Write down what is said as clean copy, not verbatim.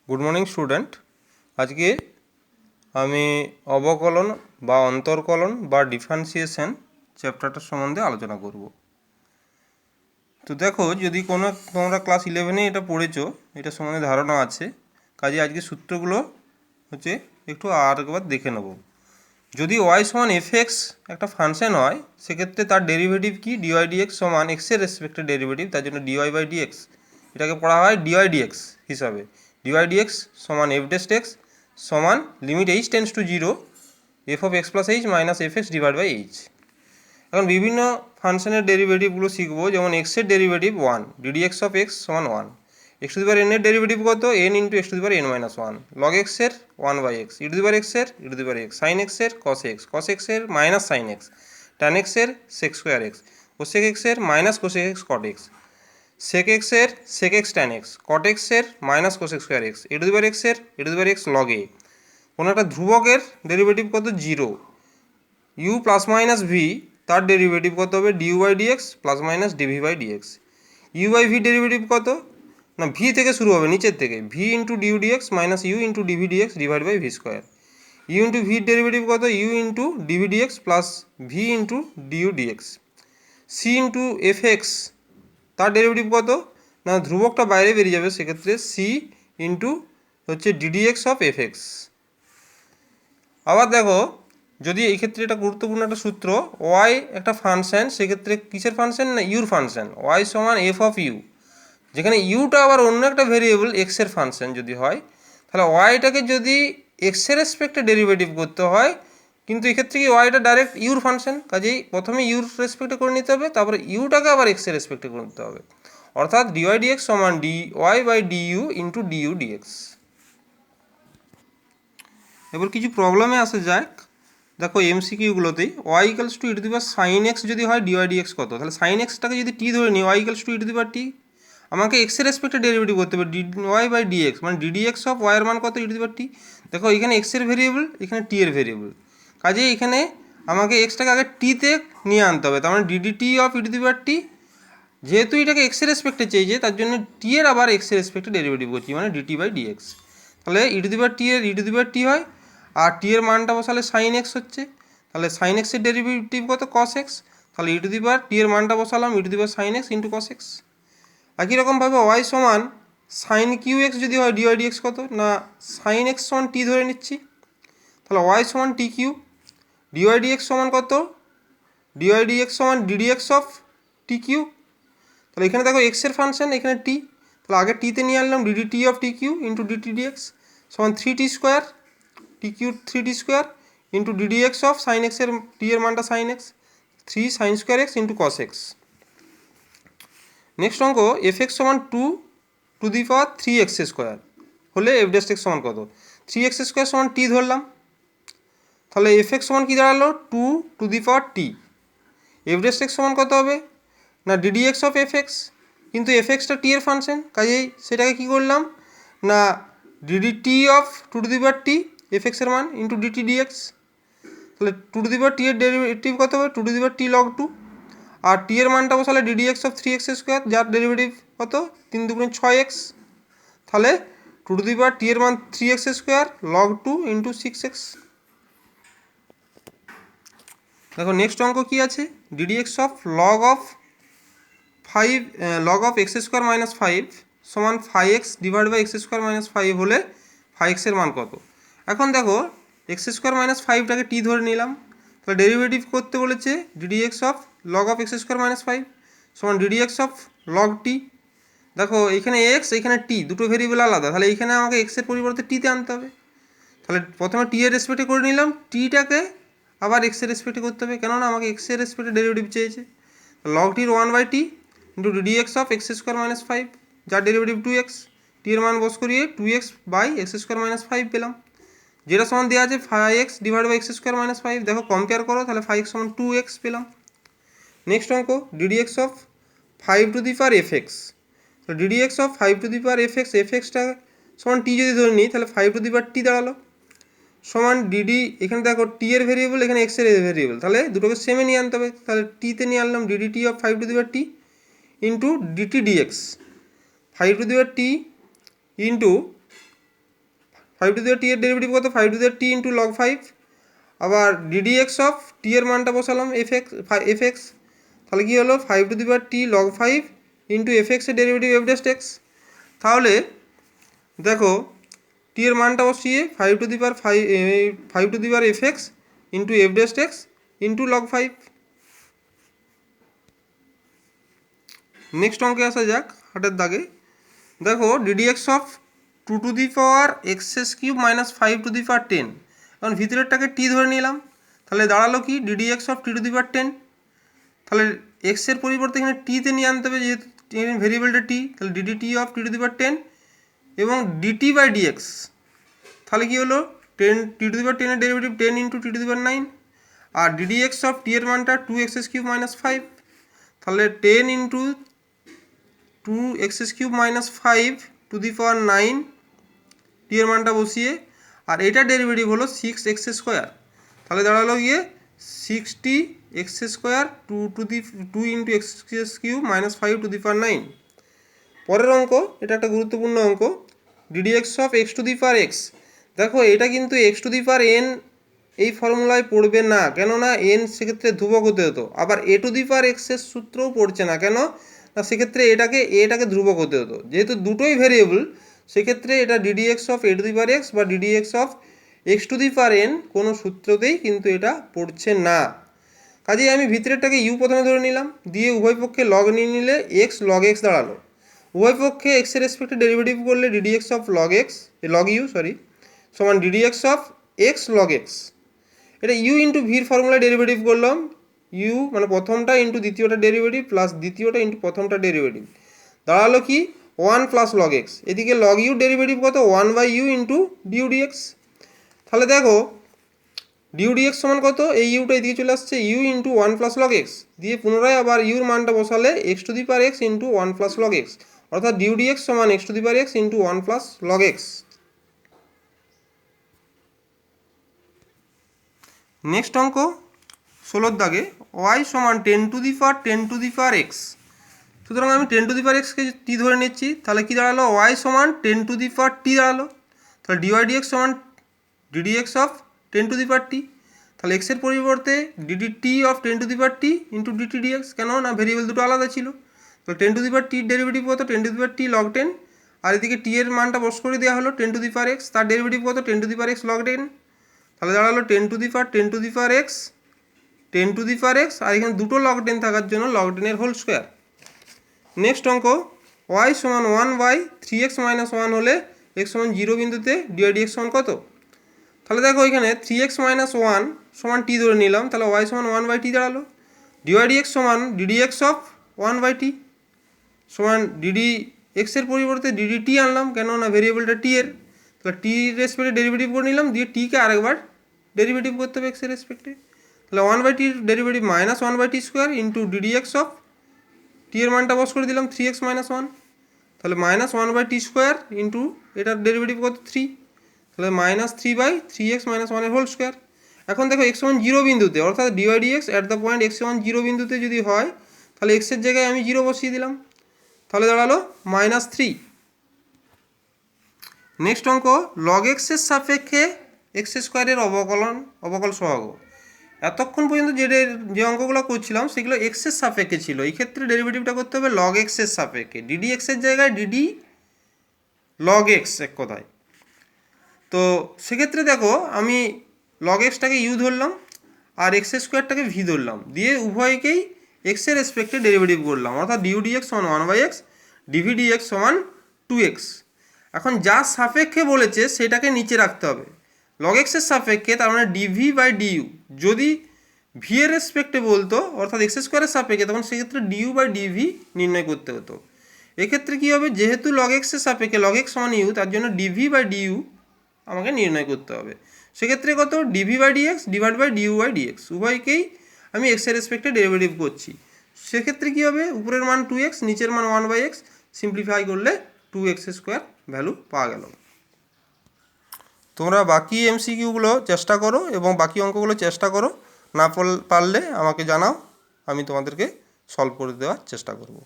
Good morning student. আজকে আমি অবকলন বা অন্তর্কলন বা ডিফারেন্সিয়েশন চ্যাপ্টারটার সম্বন্ধে আলোচনা করব। তো দেখো, যদি তোমরা ক্লাস 11-এ এটা পড়েছো, এটা সম্বন্ধে ধারণা আছে, কাজে আজকে সূত্রগুলো হচ্ছে একটু আরেকবার দেখে নেব। যদি ওয়াই সমান এফ এক্স একটা ফাংশন হয়, সেক্ষেত্রে তার ডেরিভেটিভ কি, ডিওয়াই ডিএক্স সমান এক্সের রেসপেক্টে ডেরিভেটিভ, তার জন্য ডিওয়াই বাই ডিএক্স, এটাকে পড়া হয় ডিওয়াই ডিএক্স হিসাবে। ডিওয়াই ডিএক্স সমান এফ ডেস্ট এক্স সমান limit H tends to zero F of X plus H minus F X divide by H. এখন বিভিন্ন ফাংশনের ডেরিভেটিভগুলো শিখবো, যেমন এক্সের ডেরিভেটিভ 1, ডিডিএক্স অফ এক্স সমান 1, x to the power n এর ডেরিভেটিভ কত, n into x to the power n minus 1, log এক্সের 1 by x, e to the power এক্সের e to the power x, sine এক্সের cos এক্সের minus sine x, tan এক্সের sec square x, cosec এক্সের minus cosec x cot x, sec এক্সের sec x tan x, cot এক্সের minus cosec square x, e to the power এক্সের e to the power x log a. কোনো একটা ধ্রুবকের derivative কত, 0, u plus minus v, তার derivative কত হবে, du by dx plus minus dv by dx. U by v derivative কত, না ভি থেকে শুরু হবে নিচের থেকে, v into due dx minus u into dv dx divide by v square. U into ভির ডেরিভেটিভ কত, u into dv dx plus v into due dx. C into F x, তার ডেরিভেটিভ কত, না ধ্রুবকটা বাইরে বেরিয়ে যাবে, সেক্ষেত্রে সি ইন্টু হচ্ছে ডিডিএক্স অফ এফ এক্স। আবার দেখো, যদি এই ক্ষেত্রে এটা গুরুত্বপূর্ণ একটা সূত্র, ওয়াই একটা ফাংশন, সেক্ষেত্রে কিসের ফাংশন, না ইউর ফাংশন, ওয়াই সমান এফ অফ ইউ, যেখানে ইউটা আবার অন্য একটা ভেরিয়েবল এক্সের ফাংশন যদি হয়, তাহলে ওয়াইটাকে যদি এক্সের রেসপেক্টে ডেরিভেটিভ করতে হয়, কিন্তু এক্ষেত্রে কি ওয়াইটা ডাইরেক্ট ইউর ফাংশন, কাজেই প্রথমে ইউর রেসপেক্টে করে নিতে হবে, তারপরে ইউটাকে আবার এক্সের রেসপেক্টে করে নিতে হবে, অর্থাৎ ডিওয়াই ডিএক্স সমান d y by du into du dx. এবার কিছু প্রবলেমে আসা যাক। দেখো এমসিকিউগুলোতেই y equals to e to the power sine x যদি হয়, ডিওয়াই ডিএক্স কত, তাহলে সাইন এক্সটাকে যদি টি ধরে নিই, y equals to e to the power t, আমাকে এক্সের রেসপেক্টে ডেরিভেটিভ করতে হবে, ডি ওয়াই বাই ডিএক্স, মানে ডিডিএক্স অফ ওয়াইয়ের মান কত, ই টু দি পাওয়ার টি। দেখো এখানে এক্সের ভেরিয়েবল, এখানে টি এর ভেরিয়েবল, কাজেই এখানে আমাকে এক্সটাকে আগে টিতে নিয়ে আনতে হবে, তার মানে d dt of e to the power t, যেহেতু এটাকে এক্সের রেসপেক্টে চেয়েছে, তার জন্য টি এর আবার এক্সের রেসপেক্টে ডেরিভেটিভ করছি, মানে ডিটি বাই ডিএক্স। তাহলে ই টু দি পাওয়ার টি এর ই টু দি পাওয়ার টি হয়, আর টি এর মানটা বসালে সাইন এক্স হচ্ছে, তাহলে সাইন এক্সের ডেরিভেটিভ কত, কস এক্স, তাহলে ই টু দি পাওয়ার টি এর মানটা বসালাম e to the power sine x into cos x. একই রকমভাবে ওয়াই সমান সাইন কিউ এক্স যদি হয়, ডিওয়াই ডিএক্স কত, না সাইন এক্স সমান টি ধরে নিচ্ছি, তাহলে ওয়াই সমান টি কিউ, ডিওয়াই ডিএক্স সমান কত, ডিওয়াই ডিএক্স সমান ডিডিএক্স অফ টি কিউ। তাহলে এখানে দেখো এক্সের ফাংশন, এখানে টি, তাহলে আগে টিতে নিয়ে আনলাম DDT of T Q into DT DX সমান 3t square, T Q 3t square into ddx of sine এক্সের টি এর মানটা sine X, 3 sine square X into cos X. Next অঙ্ক, এফ এক্স সমান 2 to the power 3x square হলে F dash x সমান কত, 3x square সমান টি ধরলাম, তাহলে এফ এক্স সমান কী দাঁড়ালো, 2 to the power t, f dash x সমান কত হবে, না ডিডিএক্স অফ এফ এক্স, কিন্তু এফ এক্সটা টি এর ফাংশন, কাজেই সেটাকে কী করলাম, না d dt of two to the power t f এক্সের মান ইন্টু ডিটি ডিএক্স, তাহলে two to the power t এর ডেরিভেটিভ কত হবে, two to the power t log 2, আর টি এর মানটা বসালে ডিডিএক্স অফ 3x স্কোয়ার, যার ডেরিভেটিভ কত, 3 দুগুণে 6x, তাহলে two to the power t এর মান 3x square log 2 into 6x। দেখো নেক্সট অঙ্ক কী আছে, DDX of log of 5 log of X square minus 5 সমান 5x divide by X square minus 5 হলে 5x এর মান কত। এখন দেখো এক্স স্কোয়ার মাইনাস 5টাকে টি ধরে নিলাম, তাহলে ডেরিভেটিভ করতে বলেছে DDX of log of X square minus 5 সমান ডিডিএক্স অফ লগ টি। দেখো এখানে এক্স, এখানে টি, দুটো ভেরিয়েবল আলাদা, তাহলে এইখানে আমাকে এক্সের পরিবর্তে টিতে আনতে হবে, তাহলে প্রথমে টি এর রেসপেক্টে করে নিলাম, টিটাকে আবার এক্সের রেসপেক্টে করতে হবে, কেননা আমাকে এক্সের রেসপেক্টে ডেরিভেটিভ চেয়েছে, লগ টির 1/t into ddx of X square minus 5, যার ডেরিভেটিভ 2x, টি এর মান বস করিয়ে 2x by X square minus 5 পেলাম, যেটা সমান দেওয়া আছে 5x divide by X square minus 5, দেখো কম্পেয়ার করো, তাহলে 5x সমান 2x পেলাম। নেক্সট অঙ্ক, ddx of 5 to the power f x, তো d dx of 5 to the power f এক্সটা সমান টি যদি ধরে নিই, তাহলে 5 টু দি পাওয়ার টি দাঁড়ালো সমান ডিডি, এখানে দেখো টি এর ভেরিয়েবল, এখানে এক্স এর ভেরিয়েবল, তাহলে দুটোকে সেমে নিয়ে আনতে হবে, তাহলে টিতে নিয়ে আনলাম DDT of 5 to the power T into DT dx, 5 to the power T into 5 to the power t এর ডেরিভেটিভ কত 5 to the power T into log 5। আবার ডিডিএক্স অফ টি এর মানটা বসালাম এফএক্স, তাহলে কী হলো 5 to the power t log 5 into এফএক্সের ডেরিভেটিভ এফ ড্যাশ এক্স। তাহলে দেখো টি এর মানটা বসিয়ে 5 to the power 5 to the power f x into f dash x into log 5। Next অঙ্কে আসা যাক হাটের দাগে। দেখো d dx of 2 to the power x cube minus 5 to the power 10, এখন ভিতরেরটাকে টি ধরে নিলাম, তাহলে দাঁড়ালো কি d dx of t to the power 10। তাহলে এক্সের পরিবর্তে এখানে টিতে নিয়ে আনতে হবে, যেহেতু ভেরিয়েবলটা টি, তাহলে d dt of t to the power 10 এবং ডিটি বাই ডিএক্স, তাহলে কী হলো 10 টি টু দি পাওয়ার 10 এর derivative 10 into t to the power 9, আর ডিডিএক্স অফ টি এর মানটা 2x কিউব মাইনাস 5, তাহলে 10 into 2x cube minus 5 to the power 9 t এর মানটা বসিয়ে, আর এটার ডেরিভেটিভ হলো 6x স্কোয়ার, তাহলে দাঁড়ালো গিয়ে 60x square 2 into x cube minus 5 to the power 9। পরের অঙ্ক, এটা একটা গুরুত্বপূর্ণ অঙ্ক, ddx of x to the power x. দেখো এটা কিন্তু x to the power n এই ফর্মুলায় পড়বে না, কেননা এন সেক্ষেত্রে ধ্রুবক হতে হতো। আবার এ টু দি পাওয়ার এক্সের সূত্রও পড়ছে না, কেন না সেক্ষেত্রে এটাকে ধ্রুবক হতে হতো। যেহেতু দুটোই ভেরিয়েবল, সেক্ষেত্রে এটা d dx of a to the power x বা d dx of x to the power n কোনো সূত্রতেই কিন্তু এটা পড়ছে না। কাজেই আমি ভিতরেরটাকে ইউ প্রথমে ধরে নিলাম, দিয়ে উভয় পক্ষে লগ নিয়ে নিলে এক্স লগ এক্স দাঁড়ালো। উভয় পক্ষে এক্সের রেসপেক্টে ডেরিভেটিভ করলে ডিডিএক্স অফ লগ ইউ সমান DDX of X log X. এটা ইউ ইন্টু ভির ফর্মুলায় ডেরিভেটিভ করলাম, ইউ মানে প্রথমটা ইন্টু দ্বিতীয়টা ডেরিভেটিভ প্লাস দ্বিতীয়টা ইন্টু প্রথমটা ডেরিভেটিভ, দাঁড়ালো কি 1 প্লাস লগ এক্স। এদিকে লগ ইউ ডেরিভেটিভ কত 1 by U into due DX. তাহলে দেখো ডিউ ডিএক্স সমান কত, এই ইউটা এদিকে চলে আসছে U into 1 plus log X, দিয়ে পুনরায় আবার ইউর মানটা বসালে X to the power X into 1 plus log X, অর্থাৎ ডিউ ডিএক্স সমান X to the power X into 1 plus log X. Next অঙ্ক 16 দাগে ওয়াই সমান 10 টু দি পাওয়ার এক্স। সুতরাং আমি 10 টু দি পাওয়ার এক্সকে টি ধরে নিচ্ছি, তাহলে কি দাঁড়ালো ওয়াই সমান 10 টু দি পাওয়ার টি দাঁড়ালো। তাহলে ডিওয়াই ডিএক্স সমান DDX of 10 to the power T, তাহলে এক্সের পরিবর্তে DDT of 10 to the power T into DT DX, কেন না ভেরিয়েবল দুটো আলাদা ছিল। তো 10 টু দি পাওয়ার টির ডেরিভেটিভ কত 10 to the power t log 10, আর এদিকে টি এর মানটা বস করে দেওয়া হলো 10 টু দি পাওয়ার এক্স, তার ডেরিভেটিভ কত 10 to the power x log 10, তাহলে দাঁড়ালো 10 to the power x 10 to the power x, আর এখানে দুটো লগ 10 থাকার জন্য লগ 10 এর হোল স্কোয়ার। নেক্সট অঙ্ক ওয়াই সমান 1 বাই 3x মাইনাস 1 হলে এক্স সমান 0 বিন্দুতে ডিওয়াই ডিএক্স সমান কত। তাহলে দেখো এখানে 3x মাইনাস 1 সমান টি ধরে নিলাম, তাহলে ওয়াই সমান 1 বাই টি দাঁড়ালো। ডিওয়াই ডিএক্স সমান ডিডিএক্স অফ 1 বাই টি সমান ডিডি এক্সের পরিবর্তে ডিডি টি আনলাম, কেন না ভেরিয়েবলটা টি এর, তাহলে টি রেসপেক্টে ডেরিভেটিভ করে নিলাম, দিয়ে টিকে আরেকবার ডেরিভেটিভ করতে হবে এক্সের রেসপেক্টে। তাহলে 1 বাই টির derivative minus 1 by t square into ddx of t এর মানটা বস করে দিলাম 3x মাইনাস 1, তাহলে minus 1 by t square into এটার ডেরিভেটিভ কত 3, তাহলে মাইনাস 3 বাই 3x মাইনাস 1 এর হোল স্কোয়ার। এখন দেখো এক্স সমান 0 বিন্দুতে, অর্থাৎ dy DX at the point X সমান 0 বিন্দুতে যদি হয়, তাহলে এক্সের জায়গায় আমি 0 বসিয়ে দিলাম, তাহলে দাঁড়ালো মাইনাস 3। নেক্সট অঙ্ক লগ এক্সের সাপেক্ষে এক্স স্কোয়ারের অবকল সহগ। এতক্ষণ পর্যন্ত যে অঙ্কগুলো করছিলাম সেগুলো এক্সের সাপেক্ষে ছিল, এই ক্ষেত্রে ডেরিভেটিভটা করতে হবে লগ এক্সের সাপেক্ষে, ডিডি এক্সের জায়গায় ডিডি লগ এক্স এক কথায়। তো সেক্ষেত্রে দেখো আমি লগ এক্সটাকে ইউ ধরলাম আর এক্স স্কোয়ারটাকে ভি ধরলাম, দিয়ে উভয়কেই এক্সের রেসপেক্টে ডেরিভেটিভ করলাম, অর্থাৎ ডিউ ডিএক্স সমান 1 বাই এক্স, ডিভি ডিএক্স সমান 2x। এখন যা সাপেক্ষে বলেছে সেটাকে নিচে রাখতে হবে লগ এক্সের সাপেক্ষে, তার মানে ডিভি বাই ডিইউ। যদি ভি এর রেসপেক্টে বলতো অর্থাৎ এক্স স্কোয়ারের সাপেক্ষে, তখন সেক্ষেত্রে ডিইউ বাই ডিভি নির্ণয় করতে হতো। এক্ষেত্রে কী হবে, যেহেতু লগ এক্সের সাপেক্ষে লগ এক্স সমান ইউ, তার জন্য ডিভি বাই ডিইউ আমাকে নির্ণয় করতে হবে। সেক্ষেত্রে কত DV by DX divide by DU by DX, উভয়কেই আমি এক্সের রেসপেক্টে ডেরিভেটিভ করছি। সেক্ষেত্রে কী হবে, উপরের মান 2x নিচের মান 1 বাই এক্স, সিম্পলিফাই করলে 2x স্কোয়ার ভ্যালু পাওয়া গেল। তোমরা বাকি এমসিকিউগুলো চেষ্টা করো এবং বাকি অঙ্কগুলো চেষ্টা করো, না পারলে আমাকে জানাও, আমি তোমাদেরকে সলভ করে দেওয়ার চেষ্টা করব।